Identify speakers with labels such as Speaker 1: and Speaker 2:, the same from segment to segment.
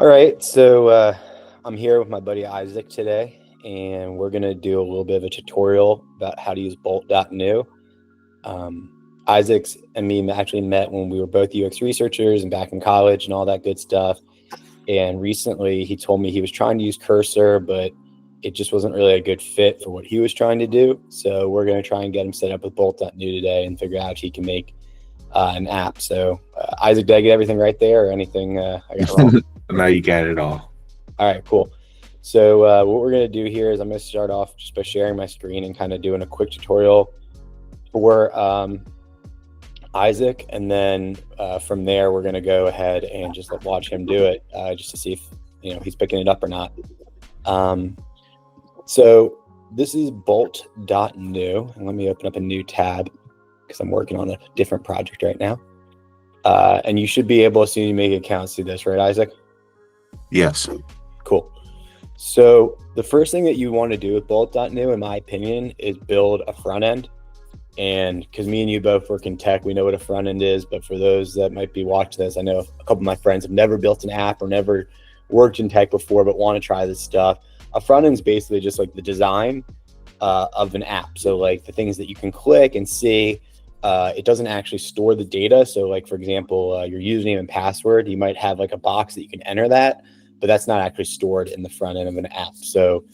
Speaker 1: All right, so I'm here with my buddy Isaac today, and we're gonna do a little bit of a tutorial about how to use Bolt.New. Isaac's and me actually met when we were both UX researchers and back in college and all that good stuff. And recently he told me he was trying to use Cursor, but it just wasn't really a good fit for what he was trying to do. So we're gonna try and get him set up with Bolt.New today and figure out if he can make an app. So Isaac, did I get everything right there or anything I got wrong?
Speaker 2: No, you got it all.
Speaker 1: All right, cool. So what we're going to do here is I'm going to start off just by sharing my screen and kind of doing a quick tutorial for Isaac. And then from there, we're going to go ahead and just watch him do it just to see if he's picking it up or not. So this is Bolt.New. And let me open up a new tab because I'm working on a different project right now. And you should be able, as soon as you make accounts, see this, right, Isaac?
Speaker 2: Yes.
Speaker 1: Cool. So the first thing that you want to do with Bolt.New, in my opinion, is build a front end. And because me and you both work in tech, we know what a front end is. But for those that might be watching this, I know a couple of my friends have never built an app or never worked in tech before, but want to try this stuff. A front end is basically just like the design of an app. So like the things that you can click and see. It doesn't actually store the data. So like, for example, your username and password, you might have like a box that you can enter that, but that's not actually stored in the front end of an app. So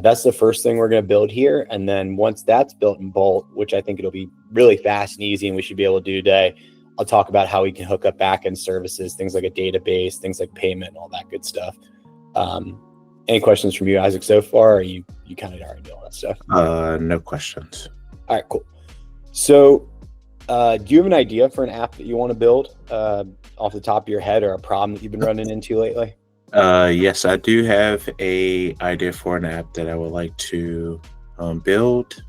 Speaker 1: that's the first thing we're going to build here. And then once that's built in Bolt, which I think it'll be really fast and easy and we should be able to do today, I'll talk about how we can hook up backend services, things like a database, things like payment, and all that good stuff. Any questions from you, Isaac, so far? Or you kind of already know all that stuff?
Speaker 2: No questions.
Speaker 1: All right, cool. So do you have an idea for an app that you want to build off the top of your head, or a problem that you've been running into lately?
Speaker 2: Yes, I do have a idea for an app that I would like to build.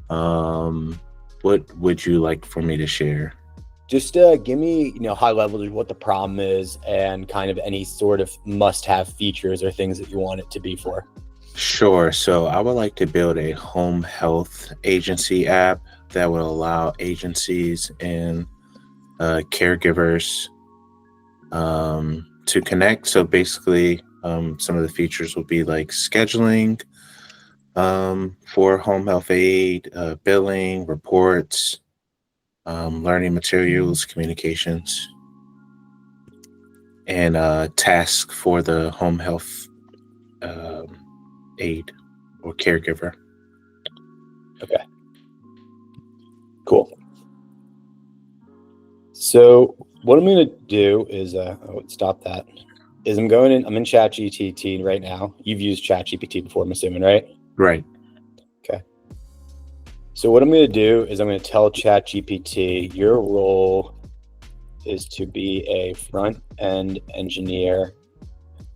Speaker 2: What would you like for me to share?
Speaker 1: Just give me, high level of what the problem is and kind of any sort of must-have features or things that you want it to be for.
Speaker 2: Sure. So I would like to build a home health agency app that will allow agencies and caregivers to connect. So basically, some of the features will be like scheduling for home health aid, billing, reports, learning materials, communications, and tasks for the home health aid or caregiver.
Speaker 1: Okay. Cool. So what I'm going to do is, stop that, is I'm in ChatGPT right now. You've used ChatGPT before, I'm assuming, right?
Speaker 2: Right.
Speaker 1: Okay. So what I'm going to do is I'm going to tell ChatGPT, your role is to be a front-end engineer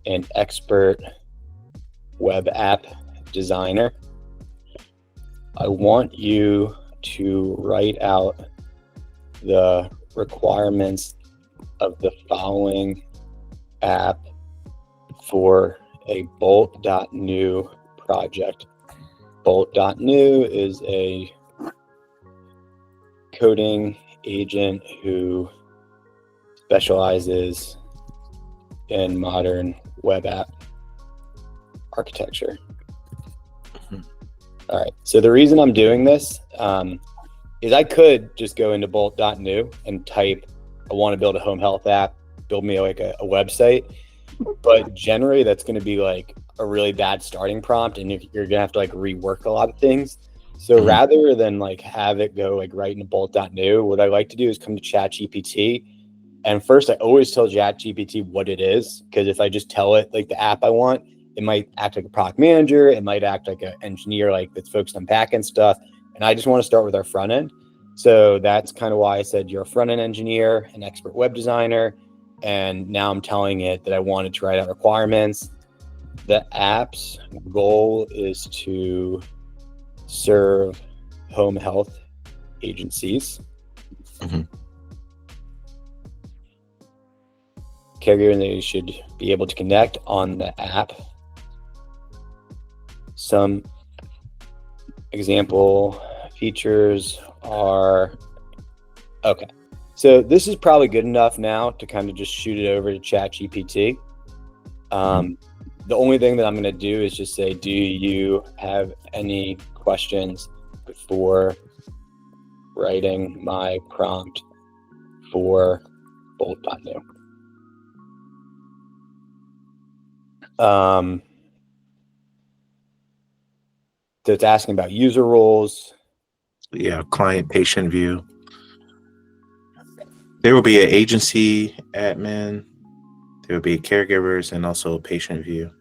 Speaker 1: and expert web app designer. I want you to write out the requirements of the following app for a Bolt.New project. Bolt.New is a coding agent who specializes in modern web app architecture. All right, so the reason I'm doing this is I could just go into Bolt.New and type, I want to build a home health app, build me like a website. But generally that's going to be like a really bad starting prompt and you're going to have to like rework a lot of things. So rather than like have it go like right into Bolt.New, what I like to do is come to ChatGPT. And first I always tell ChatGPT what it is, because if I just tell it like the app I want, it might act like a product manager. It might act like an engineer, like that's focused on back-end stuff. And I just want to start with our front end. So that's kind of why I said you're a front-end engineer, an expert web designer. And now I'm telling it that I wanted to write out requirements. The app's goal is to serve home health agencies. Caregiver, they should be able to connect on the app. Some example features are, okay. So this is probably good enough now to kind of just shoot it over to ChatGPT. The only thing that I'm going to do is just say, do you have any questions before writing my prompt for Bolt.New? So it's asking about user roles.
Speaker 2: Yeah, client patient view. There will be an agency admin. There will be caregivers and also a patient view.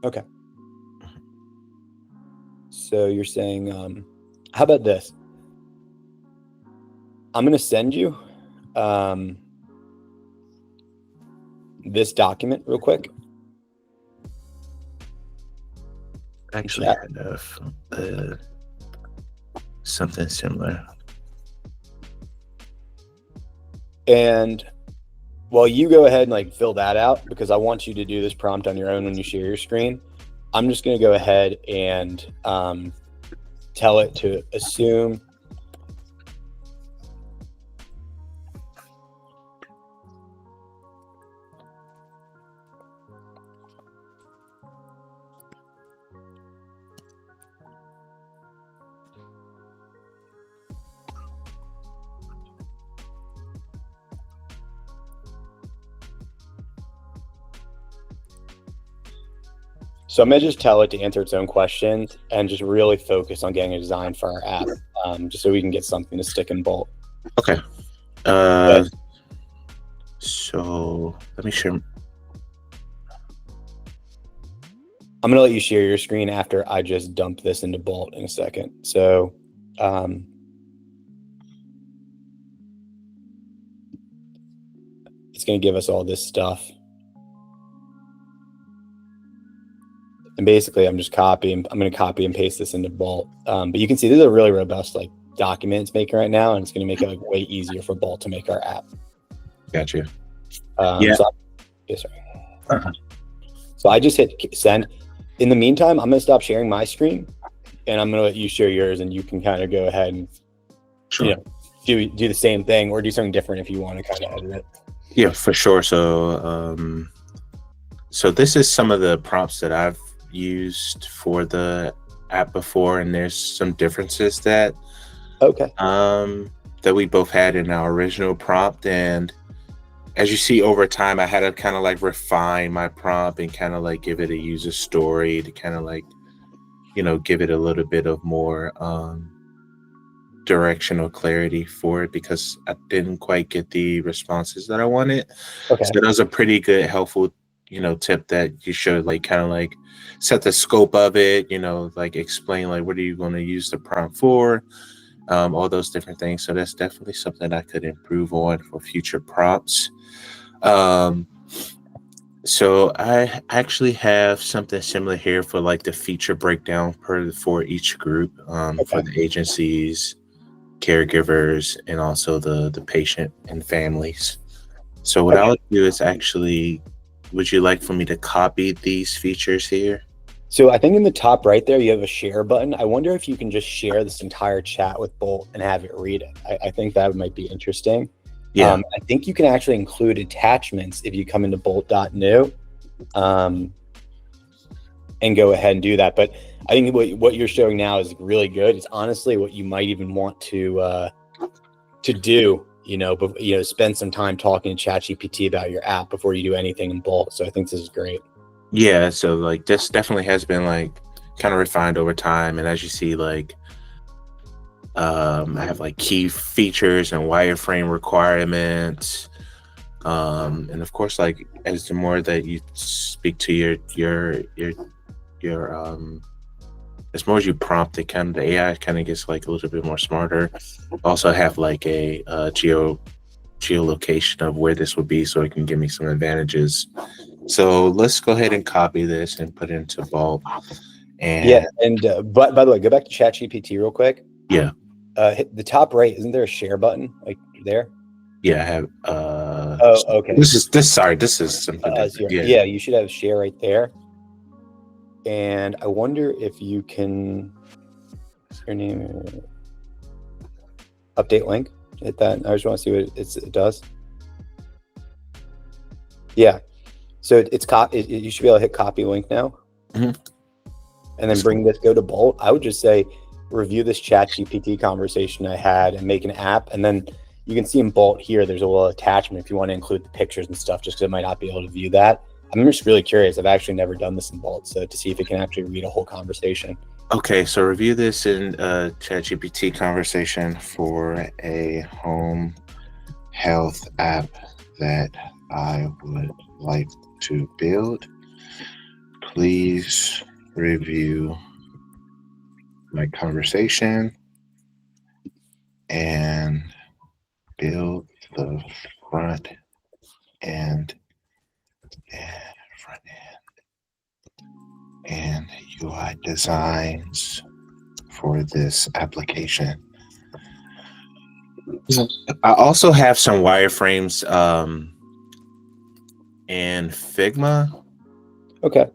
Speaker 1: Okay. So you're saying, how about this? I'm going to send you this document real quick.
Speaker 2: Actually, I have something similar.
Speaker 1: And while you go ahead and like fill that out, because I want you to do this prompt on your own when you share your screen, I'm just going to go ahead and tell it to assume So I'm going to just tell it to answer its own questions and just really focus on getting a design for our app, just so we can get something to stick in Bolt.
Speaker 2: Okay. So let me share.
Speaker 1: I'm going to let you share your screen after I just dump this into Bolt in a second. So it's going to give us all this stuff. And basically, I'm going to copy and paste this into Bolt. But you can see this is a really robust like document it's making right now, and it's going to make it like way easier for Bolt to make our app.
Speaker 2: Gotcha.
Speaker 1: Yeah. So I just hit send. In the meantime, I'm going to stop sharing my screen, and I'm going to let you share yours, and you can kind of go ahead and do the same thing or do something different if you want to kind of edit it.
Speaker 2: Yeah, for sure. So so this is some of the prompts that I've used for the app before, and there's some differences that that we both had in our original prompt. And as you see over time, I had to kind of like refine my prompt and kind of like give it a user story to kind of like, give it a little bit of more directional clarity for it, because I didn't quite get the responses that I wanted.
Speaker 1: Okay.
Speaker 2: So that was a pretty good, helpful, tip that you should like kind of like set the scope of it, like explain like what are you going to use the prompt for, all those different things. So that's definitely something I could improve on for future prompts. So I actually have something similar here for like the feature breakdown for each group, for the agencies, caregivers, and also the patient and families. So what I'll do is actually, would you like for me to copy these features here?
Speaker 1: So I think in the top right there, you have a share button. I wonder if you can just share this entire chat with Bolt and have it read it. I think that might be interesting.
Speaker 2: Yeah.
Speaker 1: I think you can actually include attachments if you come into Bolt.New and go ahead and do that. But I think what you're showing now is really good. It's honestly what you might even want to do, spend some time talking to ChatGPT about your app before you do anything in Bolt. So I think this is great.
Speaker 2: Yeah, so like this definitely has been like kind of refined over time. And as you see, like I have like key features and wireframe requirements. And of course, like as the more that you speak to your as more as you prompt it, kind of the AI kind of gets like a little bit more smarter. Also have like a geolocation of where this would be, so it can give me some advantages. So let's go ahead and copy this and put it into Bolt. And
Speaker 1: but by the way, go back to ChatGPT real quick.
Speaker 2: Yeah.
Speaker 1: Hit the top right. Isn't there a share button like there?
Speaker 2: Yeah, I have.
Speaker 1: Okay.
Speaker 2: This is something.
Speaker 1: Yeah, you should have share right there. And I wonder if you can. What's your name? Update link. Hit that. I just want to see what it does. Yeah. So you should be able to hit copy link now,
Speaker 2: Mhm.
Speaker 1: and then go to Bolt. I would just say review this chat GPT conversation I had and make an app. And then you can see in Bolt here, there's a little attachment if you want to include the pictures and stuff, just because it might not be able to view that. I'm just really curious. I've actually never done this in Bolt, so to see if it can actually read a whole conversation.
Speaker 2: Okay, so review this in ChatGPT conversation for a home health app that I would like to build. Please review my conversation and build the front end and UI designs for this application. I also have some wireframes and Figma.
Speaker 1: Okay.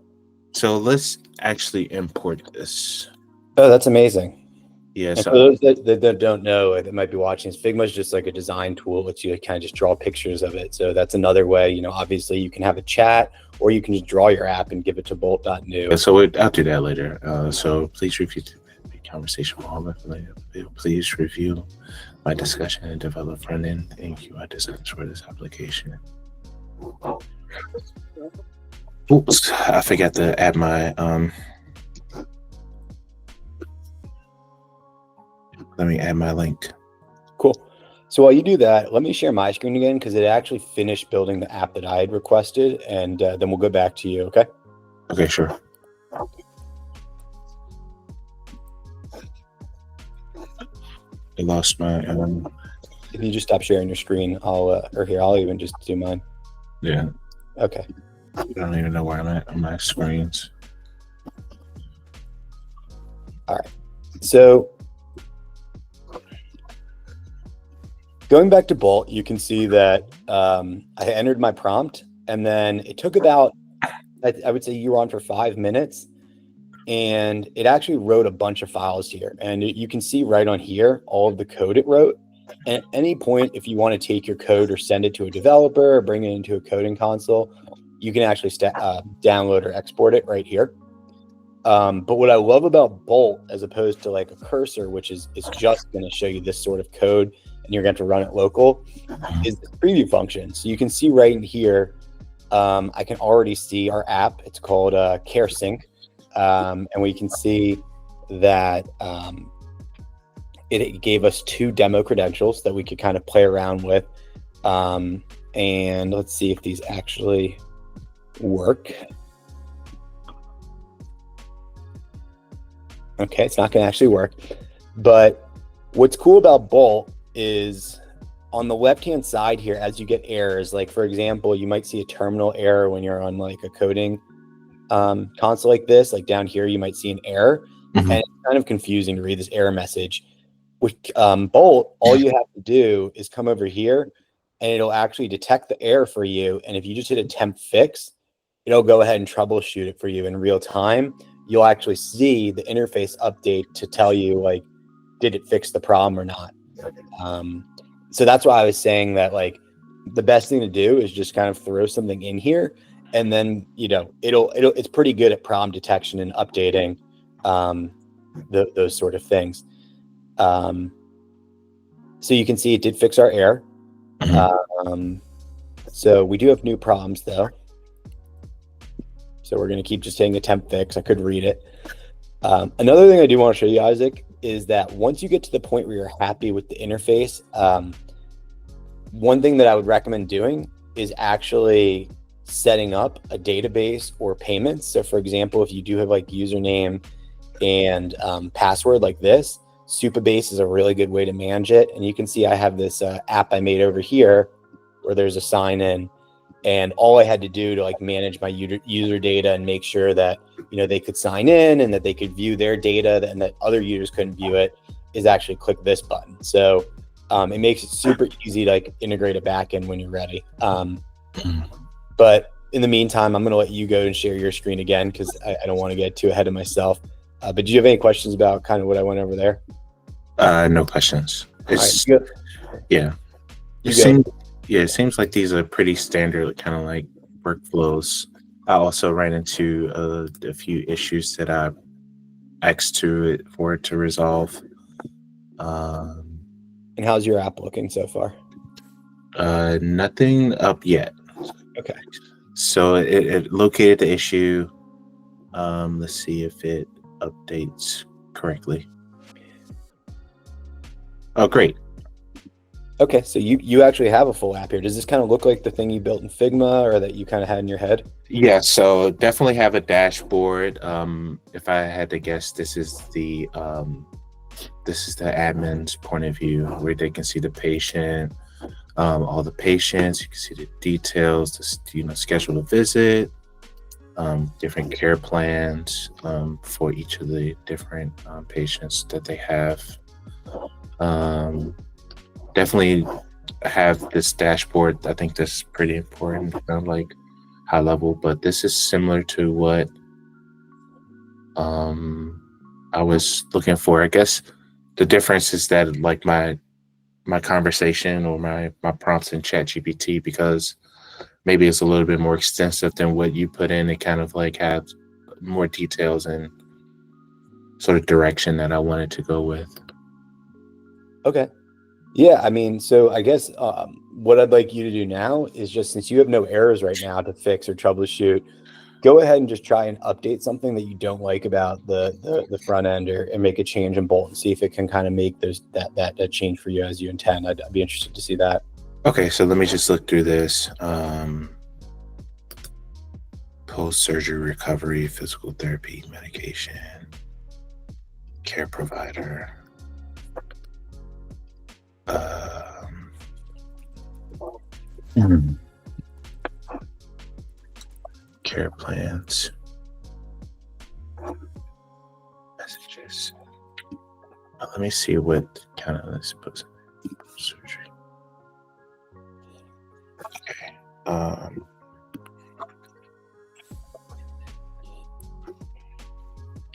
Speaker 2: So let's actually import this.
Speaker 1: Oh, that's amazing.
Speaker 2: Yeah.
Speaker 1: And
Speaker 2: So
Speaker 1: for those that don't know, that might be watching, Figma is just like a design tool. It lets you kind of just draw pictures of it. So that's another way, obviously you can have a chat, or you can just draw your app and give it to Bolt.New.
Speaker 2: So I'll do that later. So please review the conversation with all later. Please review my discussion and develop front-end and UI designs for this application. Oops, I forgot to add my let me add my link.
Speaker 1: Cool. So while you do that, let me share my screen again, because it actually finished building the app that I had requested, and then we'll go back to you. Okay.
Speaker 2: Okay, sure. I lost my
Speaker 1: If you just stop sharing your screen, I'll even just do mine.
Speaker 2: yeah.
Speaker 1: Okay.
Speaker 2: I don't even know where I'm at on my screens.
Speaker 1: All right. So going back to Bolt, you can see that I entered my prompt, and then it took about, I would say you were on for 5 minutes, and it actually wrote a bunch of files here. And you can see right on here all of the code it wrote. And at any point, if you want to take your code or send it to a developer or bring it into a coding console, you can actually download or export it right here. But what I love about Bolt, as opposed to like a cursor, which is just going to show you this sort of code and you're going to have to run it local, is the preview function. So you can see right in here, I can already see our app. It's called Care Sync. And we can see that it gave us 2 demo credentials that we could kind of play around with. And let's see if these actually work. Okay, it's not going to actually work. But what's cool about Bolt is on the left-hand side here, as you get errors, like for example, you might see a terminal error when you're on like a coding console like this. Like down here, you might see an error, and it's kind of confusing to read this error message. With Bolt, all you have to do is come over here, and it'll actually detect the error for you. And if you just hit attempt fix, it'll go ahead and troubleshoot it for you in real time. You'll actually see the interface update to tell you, like, did it fix the problem or not? So that's why I was saying that, like, the best thing to do is just kind of throw something in here, and then, it's pretty good at problem detection and updating those sort of things. So you can see it did fix our error. So we do have new problems though. So we're going to keep just hitting attempt fix. I could read it. Another thing I do want to show you, Isaac, is that once you get to the point where you're happy with the interface, one thing that I would recommend doing is actually setting up a database or payments. So for example, if you do have like username and password like this, Supabase is a really good way to manage it. And you can see I have this app I made over here where there's a sign in, and all I had to do to like manage my user data and make sure that, they could sign in and that they could view their data and that other users couldn't view it is actually click this button. So it makes it super easy to like integrate it back in when you're ready. But in the meantime, I'm going to let you go and share your screen again, because I don't want to get too ahead of myself. But do you have any questions about kind of what I went over there?
Speaker 2: No questions. It's,
Speaker 1: right,
Speaker 2: yeah. It seems like these are pretty standard, kind of like workflows. I also ran into a few issues that I asked for it to resolve.
Speaker 1: And how's your app looking so far?
Speaker 2: Nothing up yet.
Speaker 1: Okay.
Speaker 2: So it located the issue. Let's see if it updates correctly. Oh, great.
Speaker 1: Okay, so you actually have a full app here. Does this kind of look like the thing you built in Figma or that you kind of had in your head?
Speaker 2: Yeah, so definitely have a dashboard. If I had to guess, this is the admin's point of view where they can see the patient, all the patients. You can see the details, schedule a visit, different care plans for each of the different patients that they have. Definitely have this dashboard. I think this is pretty important, like high level, but this is similar to what I was looking for. I guess the difference is that like my conversation or my prompts in ChatGPT, because maybe it's a little bit more extensive than what you put in. It kind of like has more details and sort of direction that I wanted to go with.
Speaker 1: Okay. Yeah, I mean, so I guess what I'd like you to do now is just, since you have no errors right now to fix or troubleshoot, go ahead and just try and update something that you don't like about the front end, and make a change in Bolt and see if it can kind of make that change for you as you intend. I'd be interested to see that.
Speaker 2: Okay, so let me just look through this. Post-surgery recovery, physical therapy, medication, care provider. Care plans, messages. Let me see what kind of this puts in surgery. Okay.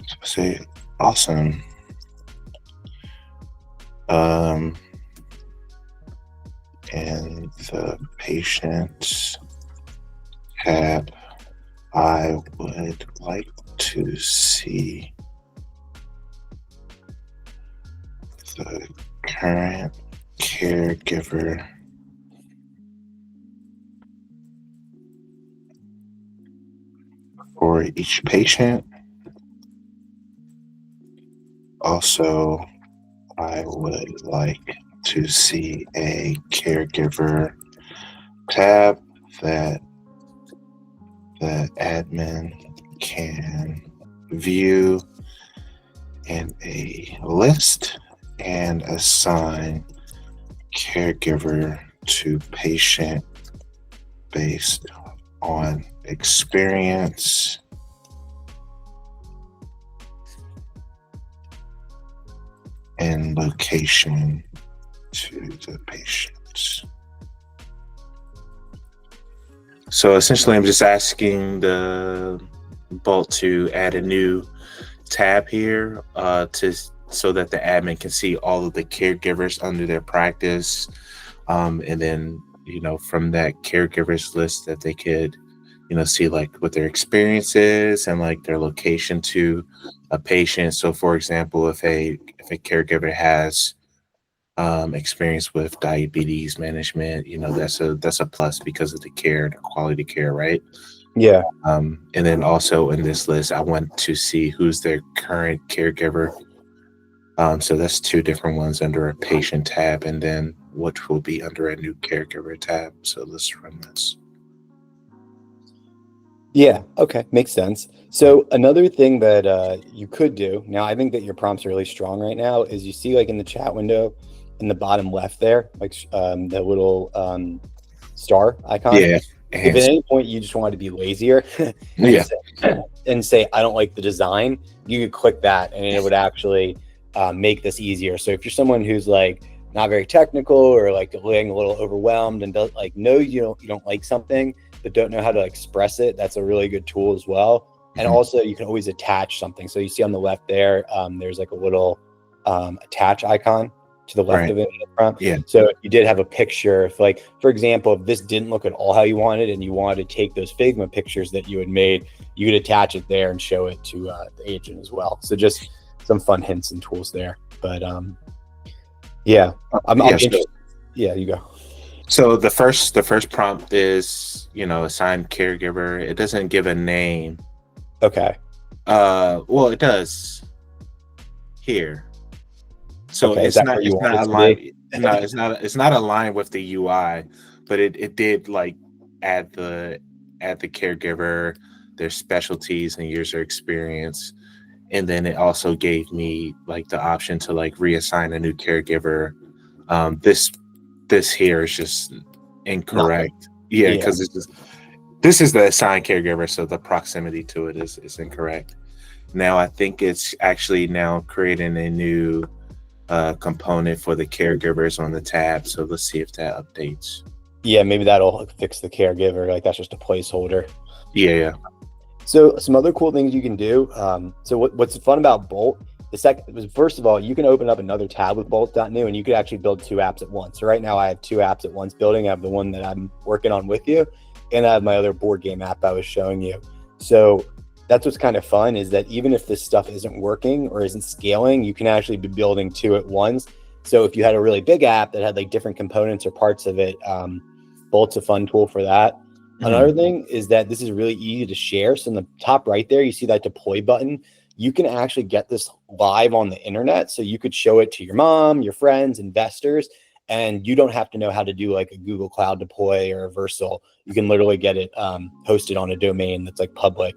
Speaker 2: So say awesome. And the patient's tab, I would like to see the current caregiver for each patient. Also, I would like to see a caregiver tab that the admin can view in a list and assign caregiver to patient based on experience and location to the patients. So essentially, I'm just asking the Bolt to add a new tab here so that the admin can see all of the caregivers under their practice, and then from that caregivers list that they could see like what their experience is and like their location to a patient. So for example, if a caregiver has experience with diabetes management, that's a plus because of the quality care, right?
Speaker 1: Yeah.
Speaker 2: And then also in this list, I want to see who's their current caregiver. So that's two different ones under a patient tab, and then which will be under a new caregiver tab. So let's run this.
Speaker 1: Yeah. Okay. Makes sense. So another thing that you could do now, I think that your prompts are really strong right now, is you see like in the chat window in the bottom left there, like the little star icon.
Speaker 2: Yeah.
Speaker 1: If at any point you just want to be lazier and say, I don't like the design, you could click that and it would actually make this easier. So if you're someone who's like not very technical or like getting a little overwhelmed and does like you don't like something but don't know how to express it, that's a really good tool as well. And also you can always attach something. So you see on the left there, there's like a little attach icon to the left
Speaker 2: Right.
Speaker 1: of it in the prompt.
Speaker 2: Yeah.
Speaker 1: So if you did have a picture, if like, for example, if this didn't look at all how you wanted and you wanted to take those Figma pictures that you had made, you could attach it there and show it to the agent as well. So just some fun hints and tools there. But yeah, I'll
Speaker 2: Yeah.
Speaker 1: be interested. Yeah, you go.
Speaker 2: So the first prompt is, assign caregiver. It doesn't give a name.
Speaker 1: Okay.
Speaker 2: Well, it does here. So
Speaker 1: Okay, is that where you
Speaker 2: it's
Speaker 1: want
Speaker 2: not
Speaker 1: it to
Speaker 2: aligned.
Speaker 1: be?
Speaker 2: No, it's not aligned with the UI, but it did like add the caregiver, their specialties and user experience. And then it also gave me like the option to like reassign a new caregiver. This here is just
Speaker 1: Nothing.
Speaker 2: incorrect. Yeah,
Speaker 1: Yeah.
Speaker 2: because this is the assigned caregiver, so the proximity to it is incorrect. Now I think it's actually now creating a new component for the caregivers on the tab. So let's see if that updates.
Speaker 1: Yeah, maybe that'll fix the caregiver. Like that's just a placeholder.
Speaker 2: Yeah.
Speaker 1: So some other cool things you can do. So what's fun about Bolt? The second was, first of all, you can open up another tab with Bolt.New and you could actually build two apps at once. So right now I have two apps at once building. I have the one that I'm working on with you, and I have my other board game app I was showing you. So that's what's kind of fun, is that even if this stuff isn't working or isn't scaling, you can actually be building two at once. So if you had a really big app that had like different components or parts of it, Bolt's a fun tool for that. Another thing is that this is really easy to share. So in the top right there, you see that deploy button. You can actually get this live on the internet. So you could show it to your mom, your friends, investors, and you don't have to know how to do like a Google Cloud deploy or a Versal. You can literally get it hosted on a domain that's like public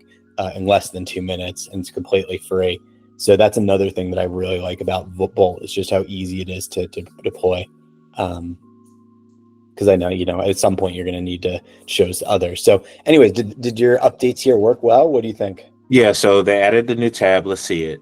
Speaker 1: in less than 2 minutes, and it's completely free. So that's another thing that I really like about Bolt. It's just how easy it is to deploy. Because I know, at some point you're going to need to show to others. So anyways, did your updates here work well? What do you think?
Speaker 2: Yeah, so they added the new tab. Let's see it.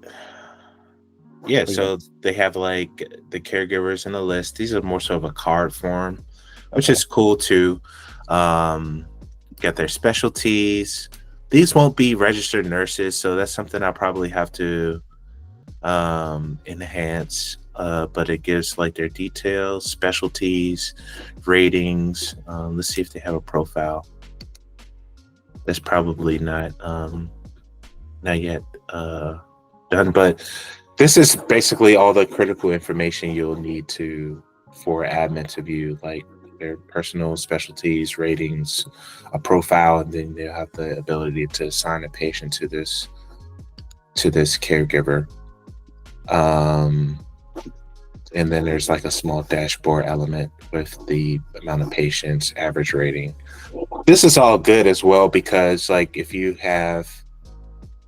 Speaker 2: Yeah,
Speaker 1: Pretty
Speaker 2: so
Speaker 1: good.
Speaker 2: they have like the caregivers in the list. These are more so of a card form, which
Speaker 1: Okay.
Speaker 2: is cool too. Get their specialties. These won't be registered nurses, so that's something I'll probably have to enhance. But it gives like their details, specialties, ratings. Let's see if they have a profile. That's probably not yet done, but this is basically all the critical information you'll need for admin to view, like their personal specialties, ratings, a profile, and then they'll have the ability to assign a patient to this caregiver. And then there's like a small dashboard element with the amount of patients, average rating. This is all good as well, because like if you have,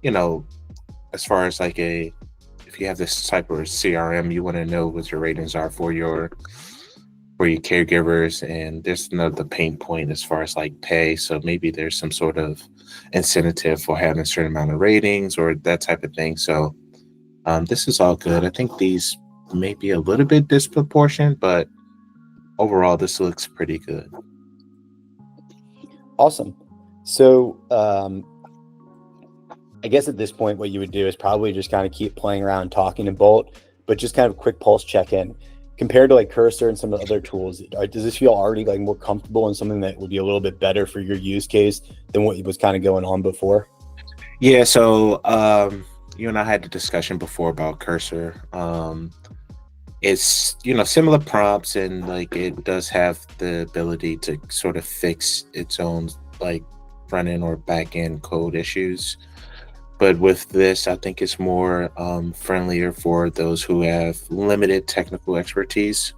Speaker 2: as far as like if you have this type of CRM, you want to know what your ratings are for your caregivers, and there's another pain point as far as like pay. So maybe there's some sort of incentive for having a certain amount of ratings or that type of thing. So this is all good. I think these may be a little bit disproportionate, but overall this looks pretty good.
Speaker 1: Awesome. So I guess at this point, what you would do is probably just kind of keep playing around, talking to Bolt, but just kind of a quick pulse check in. Compared to like Cursor and some of the other tools, does this feel already like more comfortable and something that would be a little bit better for your use case than what was kind of going on before?
Speaker 2: Yeah, so you and I had the discussion before about Cursor. It's similar prompts, and like it does have the ability to sort of fix its own like front end or back end code issues. But with this, I think it's more friendlier for those who have limited technical expertise.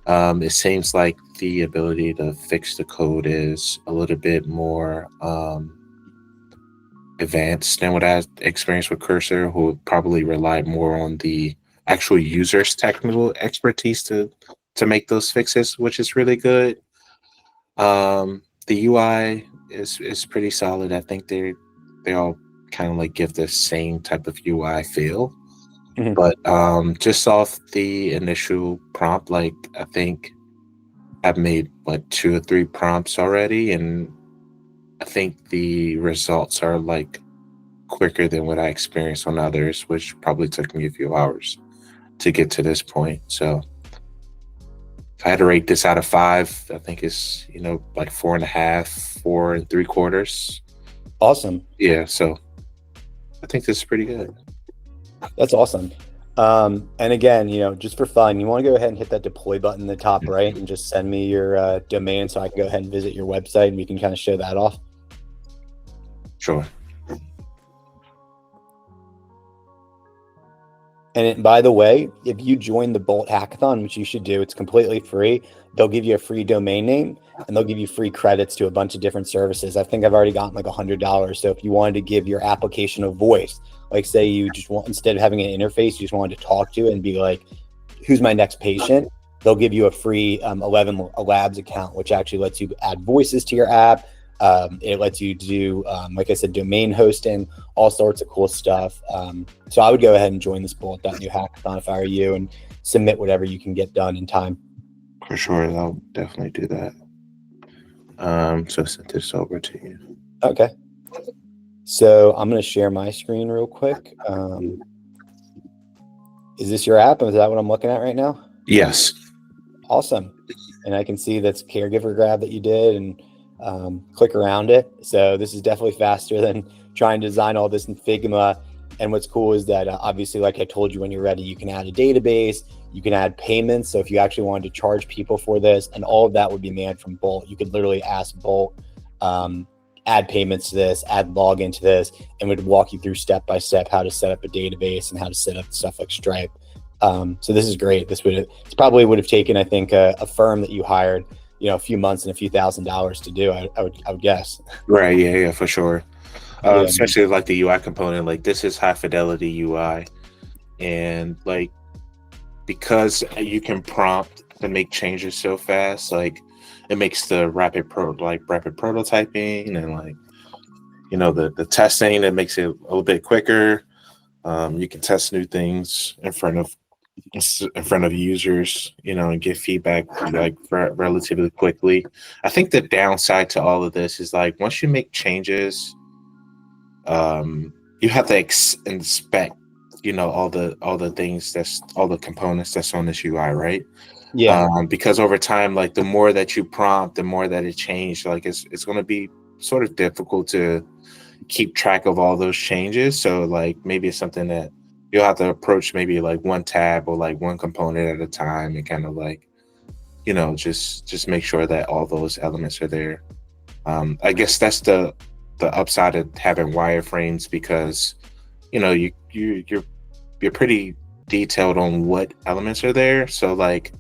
Speaker 2: It seems like the ability to fix the code is a little bit more advanced than what I experienced with Cursor, who would probably rely more on the actual user's technical expertise to make those fixes, which is really good. The UI is pretty solid. I think they all kind of like give the same type of UI feel.
Speaker 1: Mhm.
Speaker 2: But just off the initial prompt, like I think I've made like 2 or 3 prompts already, and I think the results are like quicker than what I experienced on others, which probably took me a few hours to get to this point. So if I had to rate this out of 5, I think it's, like 4.5, 4 3/4.
Speaker 1: Awesome.
Speaker 2: Yeah, so I think this is pretty good.
Speaker 1: That's awesome. And again, just for fun, you want to go ahead and hit that deploy button in the top right and just send me your domain so I can go ahead and visit your website and we can kind of show that off.
Speaker 2: Sure.
Speaker 1: And by the way, if you join the Bolt hackathon, which you should do, it's completely free. They'll give you a free domain name and they'll give you free credits to a bunch of different services. I think I've already gotten like $100. So if you wanted to give your application a voice, like say you just want, instead of having an interface, you just wanted to talk to it and be like, who's my next patient? They'll give you a free 11 Labs account, which actually lets you add voices to your app. It lets you do, like I said, domain hosting, all sorts of cool stuff. So I would go ahead and join this Bolt.New hackathon if I were you and submit whatever you can get done in time.
Speaker 2: For sure, I'll definitely do that. So I sent this over to you.
Speaker 1: Okay. So I'm going to share my screen real quick. Is this your app? Is that what I'm looking at right now?
Speaker 2: Yes.
Speaker 1: Awesome. And I can see that's caregiver grab that you did and click around it. So this is definitely faster than trying to design all this in Figma. And what's cool is that obviously, like I told you, when you're ready, you can add a database, you can add payments. So if you actually wanted to charge people for this, and all of that would be manned from Bolt, you could literally ask Bolt, add payments to this, add login to this, and would walk you through step by step how to set up a database and how to set up stuff like Stripe. So this is great. This probably would have taken, I think, a firm that you hired, a few months and a few $1,000s to do. I would guess.
Speaker 2: Right. Yeah. For sure.
Speaker 1: Yeah.
Speaker 2: Especially like the UI component. Like this is high fidelity UI, and like because you can prompt to make changes so fast, like it makes the rapid prototyping and like the testing, that makes it a little bit quicker. You can test new things in front of users, and get feedback like relatively quickly. I think the downside to all of this is like once you make changes, you have to inspect all the things, all the components that's on this UI, right?
Speaker 1: Yeah.
Speaker 2: Because over time, like the more that you prompt, the more that it changed, like it's going to be sort of difficult to keep track of all those changes. So like maybe it's something that you'll have to approach maybe like one tab or like one component at a time and kind of like just make sure that all those elements are there. I guess that's the upside of having wireframes, because you're pretty detailed on what elements are there. So like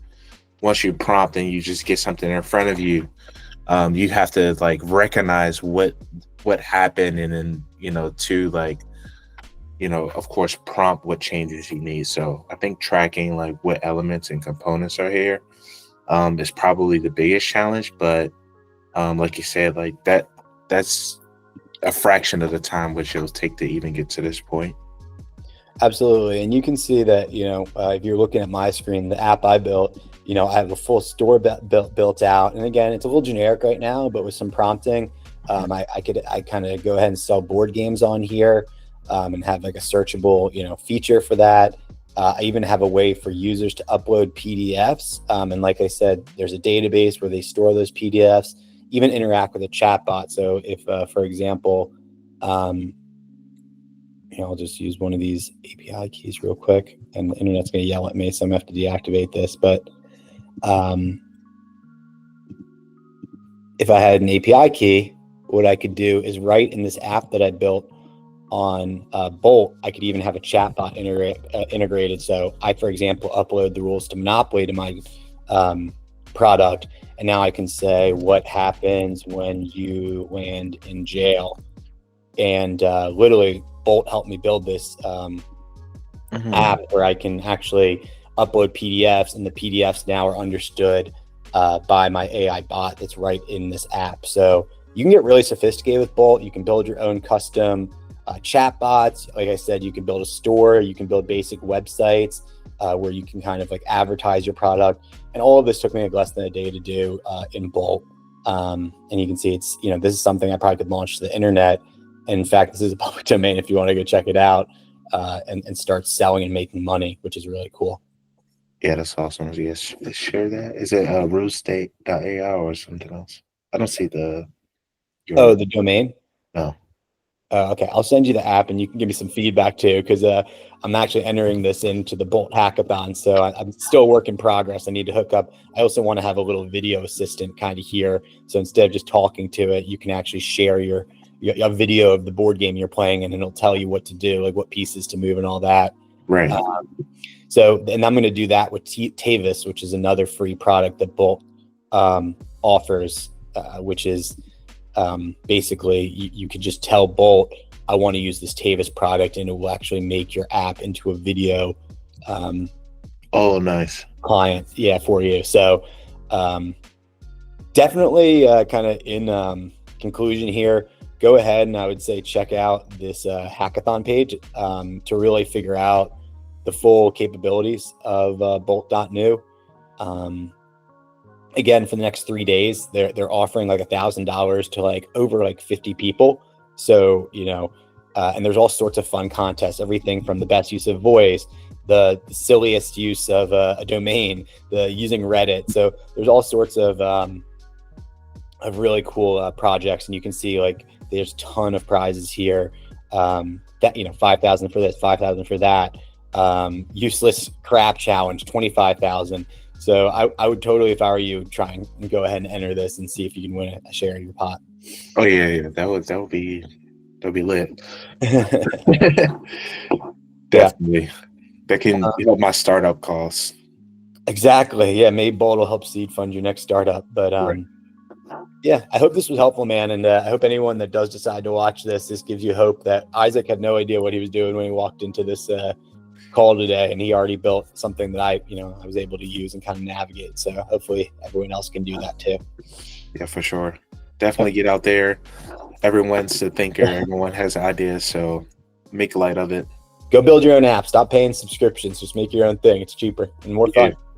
Speaker 2: once you prompt and you just get something in front of you, you have to like recognize what happened, and then to like of course prompt what changes you need. So I think tracking like what elements and components are here is probably the biggest challenge. But like you said, like that's a fraction of the time which it'll take to even get to this point.
Speaker 1: Absolutely. And you can see that, if you're looking at my screen, the app I built, I have a full store built out. And again, it's a little generic right now, but with some prompting, I kind of go ahead and sell board games on here and have like a searchable, feature for that. I even have a way for users to upload PDFs. And like I said, there's a database where they store those PDFs, even interact with a chatbot. So if, for example, I'll just use one of these API keys real quick, and the internet's going to yell at me, so I'm going to have to deactivate this. But if I had an API key, what I could do is write in this app that I built on Bolt, I could even have a chatbot integrated. So I, for example, upload the rules to Monopoly to my product, and now I can say what happens when you land in jail. And literally, Bolt helped me build this app where I can actually upload PDFs, and the PDFs now are understood by my AI bot that's right in this app. So you can get really sophisticated with Bolt. You can build your own custom chat bots. Like I said, you can build a store, you can build basic websites where you can kind of like advertise your product. And all of this took me like less than a day to do in Bolt. And you can see it's, this is something I probably could launch to the internet. And in fact, this is a public domain if you want to go check it out and start selling and making money, which is really cool.
Speaker 2: Yeah, that's awesome. Yes, share that. Is it rootstate.ai or something else? I don't see the
Speaker 1: Oh,
Speaker 2: your
Speaker 1: the domain.
Speaker 2: no.
Speaker 1: Okay, I'll send you the app, and you can give me some feedback too, because I'm actually entering this into the Bolt hackathon, so I'm still a work in progress. I need to hook up. I also want to have a little video assistant kind of here, so instead of just talking to it, you can actually share your a video of the board game you're playing, and it'll tell you what to do, like what pieces to move and all that.
Speaker 2: Right.
Speaker 1: So, and I'm going to do that with Tavis, which is another free product that Bolt offers, which is basically you could just tell Bolt, I want to use this Tavis product, and it will actually make your app into a video
Speaker 2: Oh, nice.
Speaker 1: client, yeah, for you. So definitely kind of in conclusion here, go ahead and I would say check out this hackathon page to really figure out the full capabilities of Bolt.New. Again, for the next 3 days, they're offering like $1,000 to like over like 50 people. So, and there's all sorts of fun contests, everything from the best use of voice, the silliest use of a domain, the using Reddit. So there's all sorts of really cool projects, and you can see like there's a ton of prizes here. That 5,000 for this, 5,000 for that. Useless crap challenge, 25,000. So I would totally, if I were you, try and go ahead and enter this and see if you can win a share of your pot.
Speaker 2: Oh yeah. That'll be lit. Definitely. That can help my startup costs.
Speaker 1: Exactly. Yeah, maybe Bolt will help seed fund your next startup. But
Speaker 2: Right.
Speaker 1: yeah, I hope this was helpful, man. And I hope anyone that does decide to watch this gives you hope that Isahq had no idea what he was doing when he walked into this call today, and he already built something that I was able to use and kind of navigate. So hopefully everyone else can do that too.
Speaker 2: Yeah, for sure. Definitely get out there. Everyone's a thinker. Everyone has ideas, so make light of it.
Speaker 1: Go build your own app. Stop paying subscriptions. Just make your own thing. It's cheaper and more fun.